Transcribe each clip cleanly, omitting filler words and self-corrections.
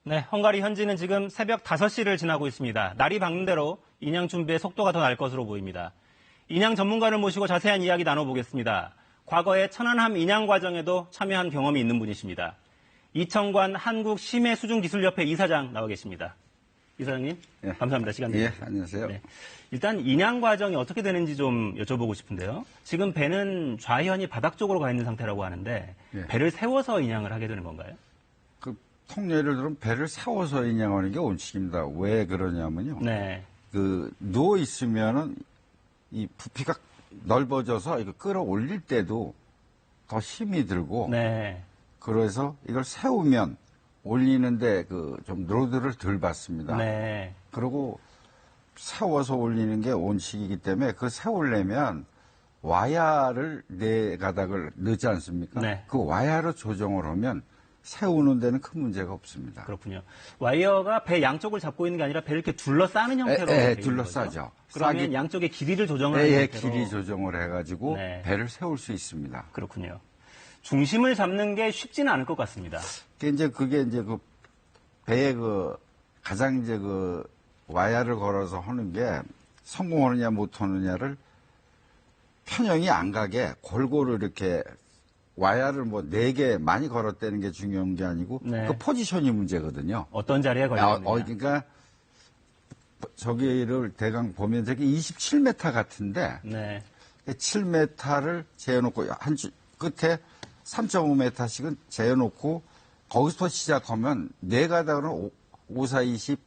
네, 헝가리 현지는 지금 새벽 5시를 지나고 있습니다. 날이 밝는 대로 인양 준비에 속도가 더 날 것으로 보입니다. 인양 전문가를 모시고 자세한 이야기 나눠보겠습니다. 과거에 천안함 인양 과정에도 참여한 경험이 있는 분이십니다. 이청관 한국심해수중기술협회 이사장 나와 계십니다. 이사장님, 예. 감사합니다. 시간 내주셔서. 예, 안녕하세요. 네. 일단 인양 과정이 어떻게 되는지 좀 여쭤보고 싶은데요. 지금 배는 좌현이 바닥 쪽으로 가 있는 상태라고 하는데 예. 배를 세워서 인양을 하게 되는 건가요? 그 통례를 들으면 배를 세워서 인양하는 게 원칙입니다. 왜 그러냐면요. 네. 그 누워 있으면은 이 부피가 넓어져서 이거 끌어올릴 때도 더 힘이 들고 네. 그래서 이걸 세우면 올리는데 그 좀 로드를 덜 받습니다. 네. 그리고 세워서 올리는 게 원칙이기 때문에 그 세우려면 와야를 네 가닥을 넣지 않습니까? 네. 그 와야로 조정을 하면 세우는 데는 큰 문제가 없습니다. 그렇군요. 와이어가 배 양쪽을 잡고 있는 게 아니라 배를 이렇게 둘러싸는 형태로 돼 있는 둘러싸죠. 거죠? 그러면 양쪽의 길이를 조정을 하는 형태로. 길이 조정을 해가지고 네. 배를 세울 수 있습니다. 그렇군요. 중심을 잡는 게 쉽지는 않을 것 같습니다. 그게 이제 그 배에 그 가장 이제 그 와야를 걸어서 하는 게 성공하느냐 못하느냐를 편형이 안 가게 골고루 이렇게 와야를 뭐 4개 많이 걸었다는 게 중요한 게 아니고 네. 그 포지션이 문제거든요. 어떤 자리에 걸리느냐. 그러니까 저기를 대강 보면 저기 27m 같은데 네. 7m를 재어놓고 끝에 3.5m씩은 재어놓고 거기서 시작하면 4가닥으로 5, 4, 20,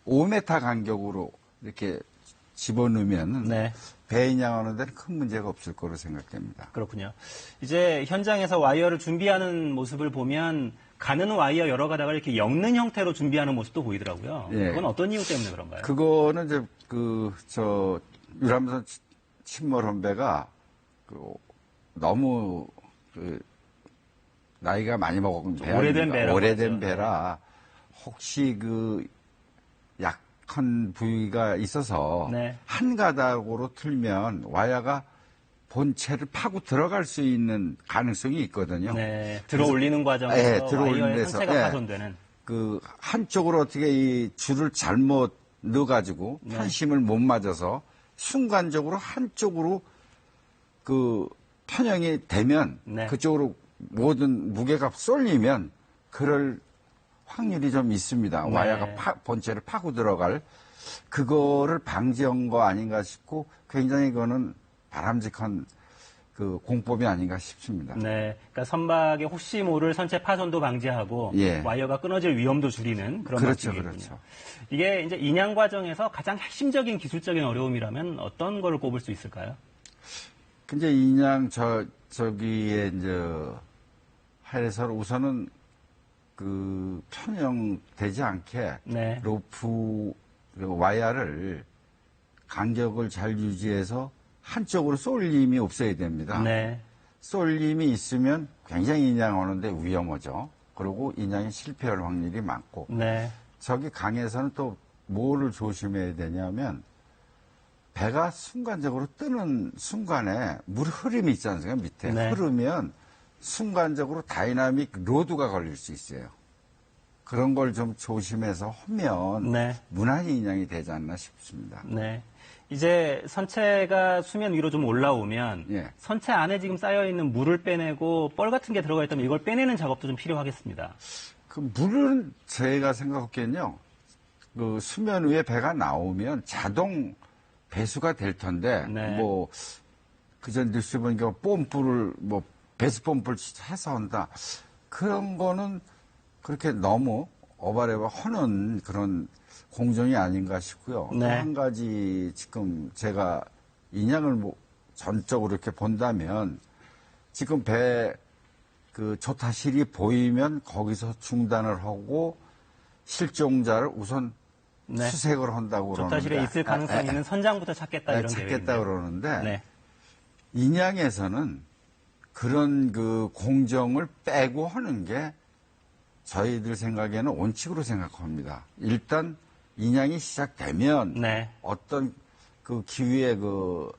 5m 간격으로 이렇게 집어넣으면 네. 배 인양하는 데는 큰 문제가 없을 거로 생각됩니다. 그렇군요. 이제 현장에서 와이어를 준비하는 모습을 보면 가는 와이어 여러 가닥을 이렇게 엮는 형태로 준비하는 모습도 보이더라고요. 예. 그건 어떤 이유 때문에 그런가요? 그거는 이제 유람선 침몰한 배가 너무 나이가 많이 먹은 배 오래된 배라 혹시 약한 부위가 있어서 네. 한 가닥으로 틀면 와야가 본체를 파고 들어갈 수 있는 가능성이 있거든요. 네. 들어 올리는 과정에서 와이어의 상체가 파손되는. 그 한쪽으로 어떻게 이 줄을 잘못 넣어가지고 네. 편심을 못 맞아서 순간적으로 한쪽으로 그 편형이 되면 네. 그쪽으로 모든 무게가 쏠리면 그럴 확률이 좀 있습니다. 네. 와야가 본체를 파고 들어갈 그거를 방지한 거 아닌가 싶고 굉장히 그거는 바람직한 그 공법이 아닌가 싶습니다. 네. 그러니까 선박의 혹시 모를 선체 파손도 방지하고 예. 와이어가 끊어질 위험도 줄이는 그런 그렇죠, 방식이군요. 그렇죠. 이게 이제 인양 과정에서 가장 핵심적인 기술적인 어려움이라면 어떤 거를 꼽을 수 있을까요? 근데 인양 저기에 이제 해서 우선은 그 편형되지 않게 네. 로프 와야를 간격을 잘 유지해서 한쪽으로 쏠림이 없어야 됩니다. 네. 쏠림이 있으면 굉장히 인양하는데 위험하죠. 그리고 인양이 실패할 확률이 많고 네. 저기 강에서는 또 뭐를 조심해야 되냐면 배가 순간적으로 뜨는 순간에 물 흐름이 있지 않습니까? 밑에 네. 흐르면 순간적으로 다이나믹 로드가 걸릴 수 있어요. 그런 걸 좀 조심해서 하면 네. 무난히 인양이 되지 않나 싶습니다. 네. 이제 선체가 수면 위로 좀 올라오면 예. 선체 안에 지금 쌓여있는 물을 빼내고 뻘 같은 게 들어가 있다면 이걸 빼내는 작업도 좀 필요하겠습니다. 그 물은 제가 생각하기엔요. 그 수면 위에 배가 나오면 자동 배수가 될 텐데 네. 뭐 그전 뉴스 보니까 펌프를 뭐 배수 펌프를 해서 한다. 그런 거는 그렇게 너무 오바레바 하는 그런 공정이 아닌가 싶고요. 네. 또 한 가지 지금 제가 인양을 뭐 전적으로 이렇게 본다면 지금 배 그 조타실이 보이면 거기서 중단을 하고 실종자를 우선 네. 수색을 한다고 그러는데 조타실에 있을 가능성이 있는 선장부터 찾겠다 이런 찾겠다 계획인데요. 그러는데 네. 인양에서는 그런 그 공정을 빼고 하는 게 저희들 생각에는 원칙으로 생각합니다. 일단 인양이 시작되면 네. 어떤 그 기후의 그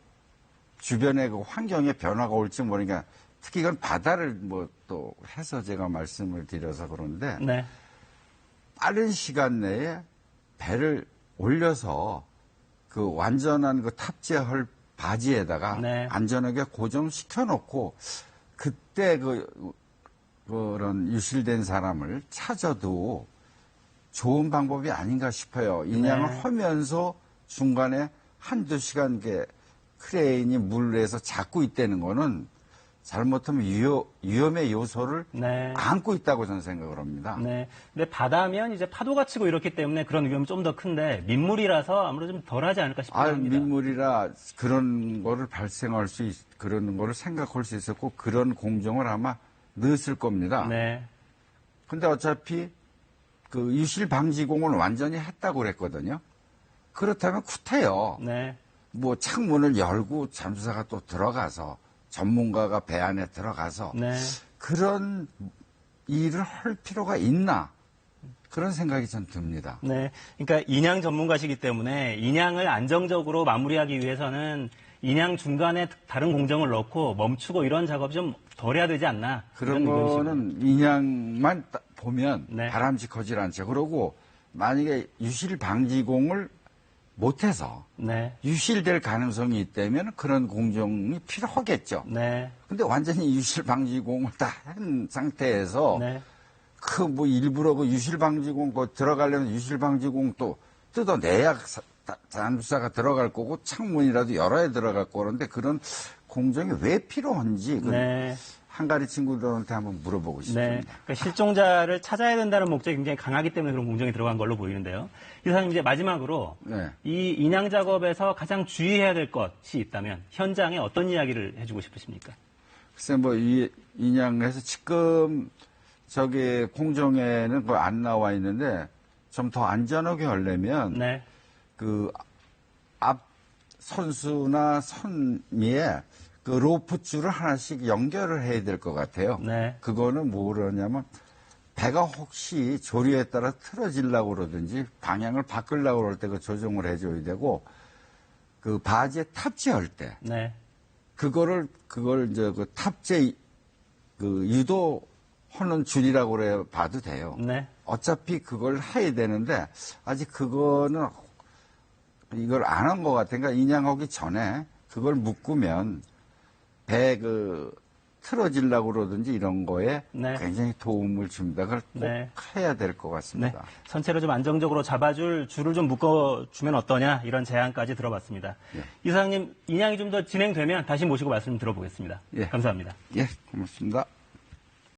주변의 그 환경의 변화가 올지 모르니까 특히 이건 바다를 뭐 또 해서 제가 말씀을 드려서 그런데 네. 빠른 시간 내에 배를 올려서 그 완전한 그 탑재할 바지에다가 네. 안전하게 고정시켜 놓고 그때 그런 유실된 사람을 찾아도 좋은 방법이 아닌가 싶어요. 인양을 네. 하면서 중간에 한두 시간 크레인이 물에서 잡고 있다는 거는 잘못하면 위험의 요소를 네. 안고 있다고 저는 생각을 합니다. 네. 근데 바다면 이제 파도가 치고 이렇기 때문에 그런 위험이 좀 더 큰데 민물이라서 아무래도 좀 덜하지 않을까 싶긴 합니다. 민물이라 그런 거를 그런 거를 생각할 수 있었고 그런 공정을 아마 넣었을 겁니다. 네. 근데 어차피 그 유실 방지공을 완전히 했다고 그랬거든요. 그렇다면 굿해요. 네. 뭐 창문을 열고 잠수사가 또 들어가서 전문가가 배 안에 들어가서 네. 그런 일을 할 필요가 있나 그런 생각이 전 듭니다. 네. 그러니까 인양 전문가시기 때문에 인양을 안정적으로 마무리하기 위해서는 인양 중간에 다른 공정을 넣고 멈추고 이런 작업이 좀 덜 해야 되지 않나. 그런 이런 의견이십니다. 거는 인양만 보면 네. 바람직하지 않죠. 그러고 만약에 유실 방지공을 못해서 네. 유실될 가능성이 있다면 그런 공정이 필요하겠죠. 네. 근데 완전히 유실 방지공을 다 한 상태에서 네. 그 뭐 일부러 그 유실 방지공 들어가려면 유실 방지공 또 뜯어내야 잠수사가 들어갈 거고 창문이라도 열어야 들어갈 거는데 그런 공정이 왜 필요한지 네. 한가리 친구들한테 한번 물어보고 네. 싶습니다. 그러니까 실종자를 찾아야 된다는 목적이 굉장히 강하기 때문에 그런 공정이 들어간 걸로 보이는데요. 이사님 이제 마지막으로 네. 이 인양 작업에서 가장 주의해야 될 것이 있다면 현장에 어떤 이야기를 해주고 싶으십니까? 글쎄 뭐 이 인양해서 지금 저기 공정에는 뭐 안 나와 있는데 좀 더 안전하게 하려면 네. 그 앞 선수나 선미에 그 로프 줄을 하나씩 연결을 해야 될 것 같아요. 네. 그거는 뭐냐면 배가 혹시 조류에 따라 틀어지려고 그러든지 방향을 바꾸려고 그럴 때 그 조정을 해줘야 되고 그 바지에 탑재할 때 네. 그걸 이제 그 탑재 그 유도하는 줄이라고 그래 봐도 돼요. 네. 어차피 그걸 해야 되는데 아직 그거는 이걸 안 한 것 같으니까 인양하기 전에 그걸 묶으면 배 틀어지려고 그러든지 이런 거에 네. 굉장히 도움을 줍니다. 그걸 꼭 네. 해야 될 것 네. 같습니다. 선체로 좀 안정적으로 잡아줄 줄을 좀 묶어주면 어떠냐 이런 제안까지 들어봤습니다. 예. 이사장님 인양이 좀 더 진행되면 다시 모시고 말씀 들어보겠습니다. 예. 감사합니다. 예, 고맙습니다.